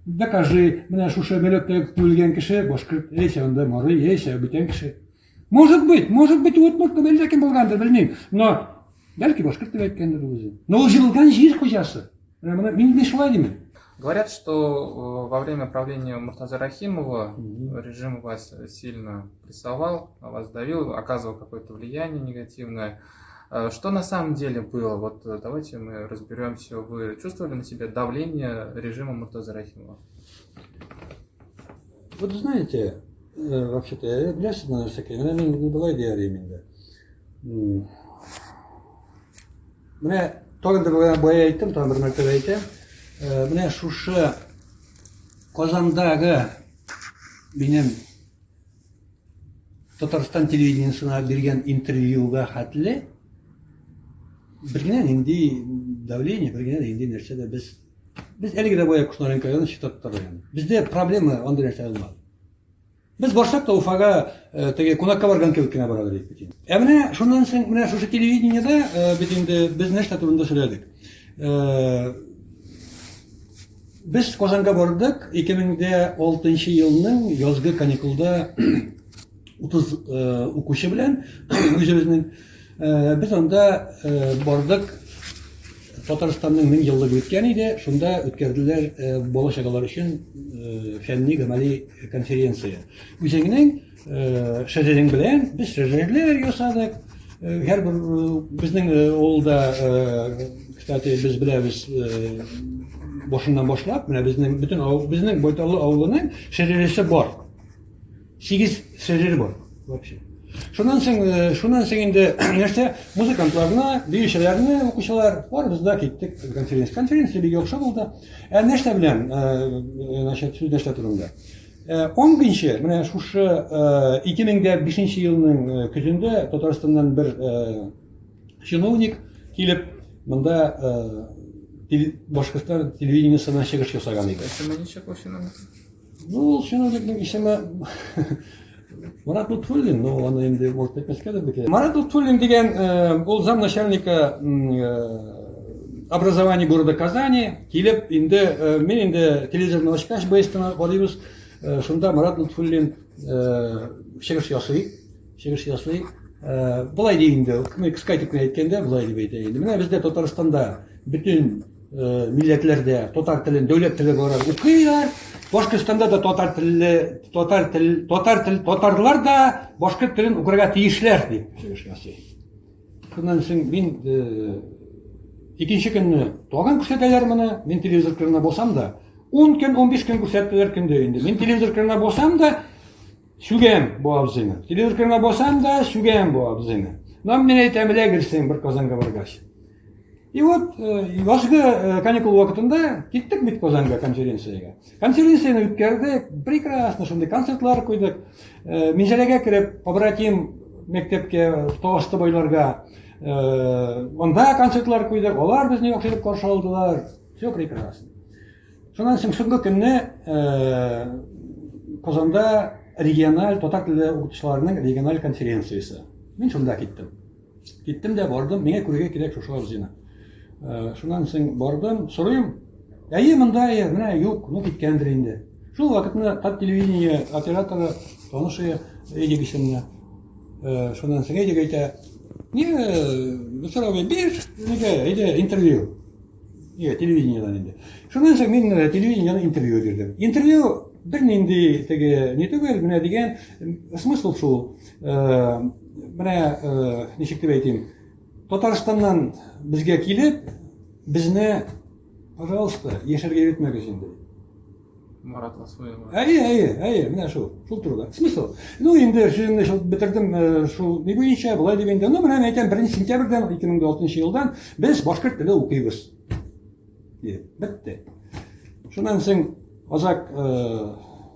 докажи, менә шушы милләттә күлгән кеше башкорт, яисә анда мары, яисә бүтән кеше. Может быть, вот белдә кем булгандыр, белмим. Но бәлки башкорт дип әйткәндер үзе. Но ул җыелган җир хуҗасы. Менә мин не шулай димим. Говорят, что во время правления Муртаза Рахимова режим вас сильно прессовал, вас давил, оказывал какое-то влияние негативное. Что на самом деле было? Вот давайте мы разберемся. Вы чувствовали на себе давление режима Муртаза Рахимова? Вот знаете, вообще-то, я бляшет на всякие, но не была идея времени. Менә тагын да бая әйттем, тагын бер мәртәбә әйтәм. Менә шушы Казандагы минем Татарстан телевидениесына биргән интервьюга хәтле бер генә нинди давление, бер генә нинди нәрсә дә без әлеге дә бая Кушнаренконы читаттырган. Бездә проблема андый нәрсә булмады. Без барсак та Уфага теге кунакка барган кебек кенә баралар бит. Менә шуннан соң менә шушы телевидениедә бит инде без нәрсә турында сөйләдек. Biz Казанга бардык 2006 елның язгы каникулда 30 укучы белән үзебезнең без анда бардык. Татарстанның 1000 еллык үткән иде, шунда үткәрделәр бала чагалар өчен фәнни гамәли конференция. Үзеңнең шәҗәрең белән без шәҗәрләр ясадык. Һәрбер безнең авылда кстати без беләбез башыннан башлап, менә безнең Байталлы авылының шәҗәрәсе бар. 8 шәҗәре бар вообще. Шуннан соң инде нәрсә музыкантларны, биючеләрне, укучылар бар, без да киттек конференция. Конференция бик яхшы булды. Нәрсә белән, значит, сүз нәрсә турында. 10 көнче, менә шушы 2005 елның көзендә Татарстаннан бер чиновник килеп монда Башкортстан телевидениесына чыгыш ясаган иде. Ну, чиновникның исеме Марат Лутфуллин, но аны инде может әйтмәскә дә бик. Марат Лутфуллин дигән ул замначальника образования города Казани килеп инде мин инде телевизорны ачкач бәйстән карыйбыз. Шунда Марат Лутфуллин чыгыш ясый. Булай ди инде, кыска итеп әйткәндә булай дип әйтә инде. Менә бездә Татарстанда bütün milletlerde татар телен, дәүләт теле буларак укыйлар. Башкортстанда да татарлар да башкорт телен укырга тиешләр дип сөйләшәсе. Шуннан соң мин икенче көнне тагын күрсәтәләр моны, мин телевизор кырына басам да 10 көн, 15 көн күрсәттеләр көндә инде. Мин телевизор кырына басам да сүгәм бу абзыйны. Телевизор кырына басам да сүгәм бу абзыйны. Нам мен әйтәм беләгерсең бер Казанга баргач. И вот язгы каникул вакытында киттек бит Казанга конференцияга. Конференцияны үткәрдек, прекрасно, шундый концертлар куйдык. Минзәләгә кереп, побратим мәктәпкә, Тавышты байларга Онда концертлар куйдык, олар безне яхшы итеп каршы алдылар. Все прекрасно. Шуннан соң соңгы көнне Казанда региональ татар теле укытучыларының региональ конференциясы. Мин шунда киттем. Киттем дә бардым, миңа күрергә кирәк шушылар зина. Шуннан соң бардым, сорыйм, әйе монда, менә юк, ну киткәндер инде. Шул вакытны тат телевидение операторы танышы Эдик исемле. Шуннан соң Эдик әйтә, не, сорабай, бир, әйдә интервью. Телевидениедан инде. Шуннан соң мин телевидениедан интервью бирдем. Интервью бер нинди теге не түгел, менә дигән смысл шул. Менә ничек дип әйтим, Татарстаннан безгә килеп, безне, пожалуйста, яшәргә өйрәтмәгез инде. Марат Ласвоева. Әйе, менә шул турыда. Смысл. Ну, инде шуны шул бетердем, шул ни буенча, булай дигәндә, ну, менә әйтәм, 1 сентябрьдән 2006 елдан без башкорт теле укыйбыз. Бетте. Шуннан соң азак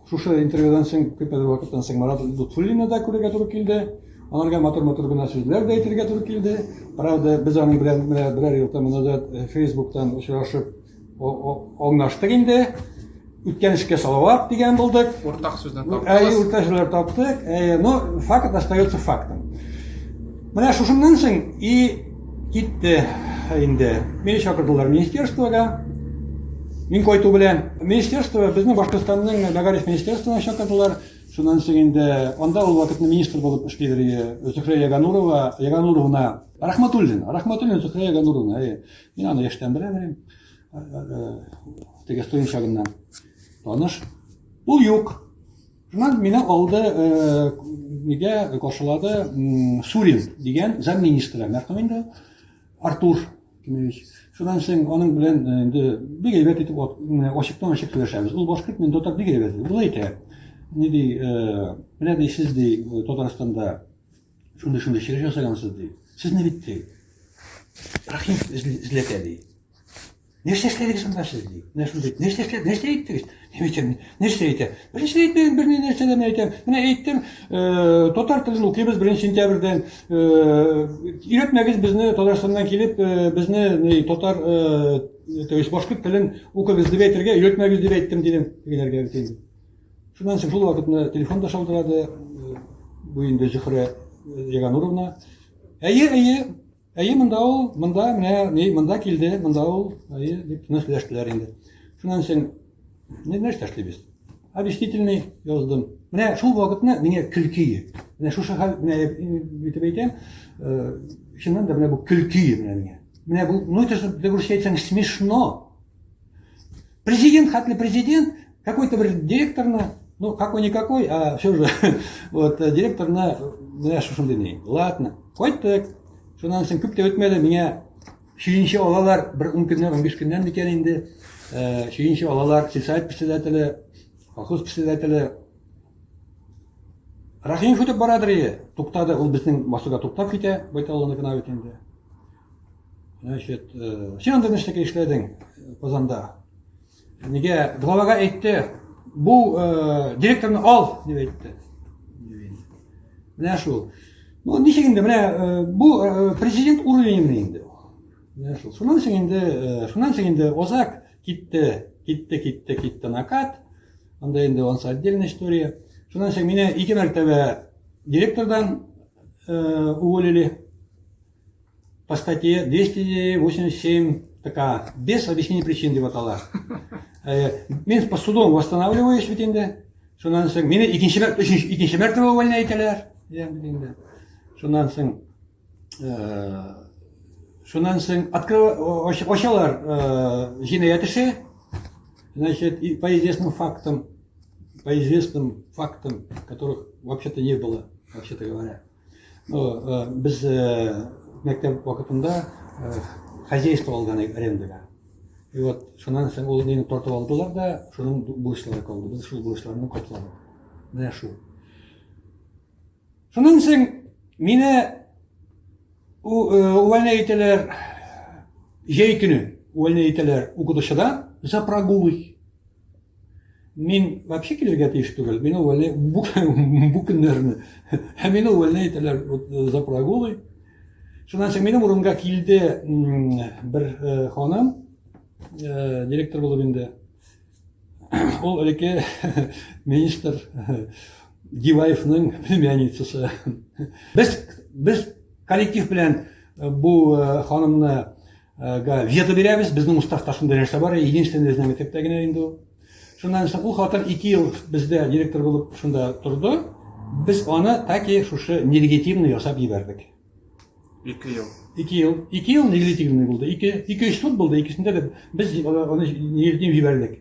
шушы интервьюдан соң күпмедер вакыттан соң Марат Лутфуллинны да күрергә туры килде. Аларга матур гына сүзләр дә әйтергә туры килде. Правда, без аның белән берәр ел тәмам назад Facebook'tan очрашып аңлаштык инде. Үткән эшкә салават дигән булдык. Уртак сүздән таптык. Уртак сүзләр таптык. Но факт остается фактом. Менә шушыннан соң китте инде. Мине чакырдылар министерствога. Мин кайту белән министерство, безнең Башкортстанның Мәгариф министерствосына чакырдылар. Шуннан соң инде анда ул вакытны министр булып эшлидер Зөһрә Ягануровна, Рахматуллина Зөһрә Ягануровна. Мин аны яшьтән беләм. Теге стоянчагыннан. Таныш. Ул юк. Шуннан мине алды, нигә каршылады Сурин дигән замминистры, мәрхәм инде Артур Кимович. Шуннан соң аның белән инде бик әйбәт итеп ачыктан-ачык сөйләшәбез. Ул башкорт, мин татар бик әйбәт. Булай әйтә. Ни ди, менә ди сез ди Татарстанда шундый чиреш ясагансыз ди. Сез не битте? Рахим изләтә ди. Нәрсә эшләдегез анда сез ди? Нәрсә әйттегез? Нәрсә әйтә? Беренче әйтмәдем, бер нәрсә дә әйтәм. Менә әйттем, татар телен укыйбыз 1 сентябрьдән. Өйрәтмәгез безне Татарстаннан килеп, безне татар, то есть башкорт телен укыйбыз дип әйтергә, өйрәтмәгез дип әйттем дидем. Дигәннәргә әйтәм. Шуннан соң шул вакытны телефон да шалтырады. Бу инде Зөһрә Ягануровна. Әйе, монда менә монда килде, монда ул, дип сөйләштеләр инде. Шуннан соң нәрсә эшлибез? Объяснительный яздым. Менә шул вакытны миңа көлки. Менә шушы хәл, менә битеп әйтәм, чыннан да менә бу көлки менә миңа. Менә бу, ну это же, ты әйтсәң, смешно. Президент, какой-то директорна, ну какой-никакой, а все же, вот директорна, менә шушындый ни. Ладно, кайттык. Шуннан соң күп тә үтмәде, миңа шигенче алалар, 10 көннән, 15 көннән дигән инде. Шигенче алалар, сельсовет председателе, колхоз председателе. Рахим шутып барадыр, туктады, ул безнең басуга туктап китә, Байталланы гына бит инде. Значит, син анда нәрсә эшләдең Казанда? Нигә главага әйтте, бу директорны ал дип әйтте. Менә шул. Ну, ничек инде, менә бу президент уровенье инде. Менә шул. Шуннан соң инде озак китте накат. Анда инде онсы отдельная история. Шуннан соң мине 2 мәртәбә директордан уволили по статье 287 ТК без объяснения причин дип атала. Мин по судом восстанавливаюсь бит инде. Шуннан соң мине икенче мәртәбә увольняй итәләр. Шуннан соң ачалар җинаять эше. Значит, по известным фактам, которых вообще-то не было, вообще-то говоря. Но без мәктәп вакытында хозяйство алган арендага. И вот шуннан соң ул нени тартып алдылар да, шуның бурычлары калды. Без шул бурычларны катладык. Менә шул. Шуннан соң мине увольняй итәләр җәй көне, увольняй итәләр укытучыдан за прогулы. Мин вообще килергә тиеш түгел. Мине увольняй бу көннәрне. Мине увольняй итәләр за прогулы. Шуннан соң минем урынга килде бер ханым, директор булып инде. Ул элекке министр Диваевның племянницасы. Без коллектив белән бу ханымны вето бирәбез, безнең уставта шундый нәрсә бар, единственный безнең мәктәптә генә инде ул. Шуннан соң ул хатын 2 ел бездә директор булып шунда торды. Біз аны таки шушы нелегитимный ясап ебәрдек. 2 ел. 2 ел нелегитимный булды. 2-3 суд булды, икесендә дә без аны нелегитим җибәрдек.